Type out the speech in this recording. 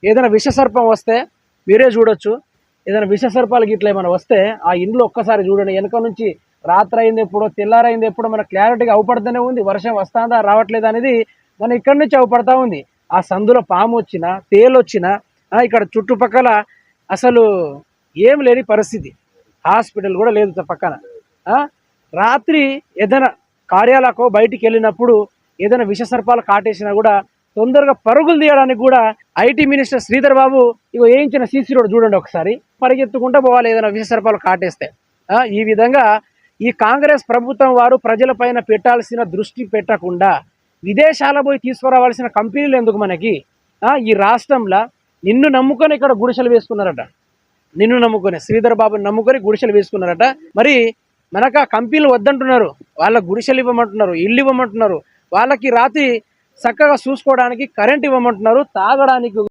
ఏదైనా విషసర్పం వస్తే మీరే చూడొచ్చు. ఏదైనా విషసర్పాలు గిట్ల ఏమైనా వస్తే ఆ ఇండ్లు ఒక్కసారి చూడండి. వెనక నుంచి రాత్రి అయింది ఎప్పుడో, తెల్లారైంది ఎప్పుడో మనకు క్లారిటీగా అవుపడుతూనే ఉంది. వర్షం వస్తుందా రావట్లేదు అనేది మన ఇక్కడి నుంచి అవుపడతా ఉంది. ఆ సందులో పాము వచ్చినా, తేలు వచ్చినా, ఇక్కడ చుట్టుపక్కల అసలు ఏం లేని పరిస్థితి. హాస్పిటల్ కూడా లేదు పక్కన. రాత్రి ఏదైనా కార్యాలకు బయటికి వెళ్ళినప్పుడు ఏదైనా విషసర్పాలు కాటేసినా కూడా తొందరగా పరుగులు తీయడానికి కూడా ఐటీ మినిస్టర్ శ్రీధర్ బాబు ఇగో వేయించిన సీసీ రోడ్ చూడండి, ఒకసారి పరిగెత్తుకుంటూ పోవాలి ఏదైనా విషసర్పాలు కాటేస్తే. ఈ విధంగా ఈ కాంగ్రెస్ ప్రభుత్వం వారు ప్రజలపైన పెట్టాల్సిన దృష్టి పెట్టకుండా విదేశాల పోయి తీసుకురావాల్సిన కంపెనీలు ఎందుకు మనకి? ఈ రాష్ట్రంలో నిన్ను నమ్ముకొని ఇక్కడ గుడిసెలు వేసుకున్నారట. నిన్ను నమ్ముకొని, శ్రీధర్ బాబుని నమ్ముకొని గుడిసెలు వేసుకున్నారట. మరి మనకు ఆ కంపెనీలు వద్దంటున్నారు, వాళ్ళ గుడిసెలు ఇవ్వమంటున్నారు, ఇల్లు ఇవ్వమంటున్నారు, వాళ్ళకి రాత్రి చక్కగా చూసుకోవడానికి కరెంట్ ఇవ్వమంటున్నారు, తాగడానికి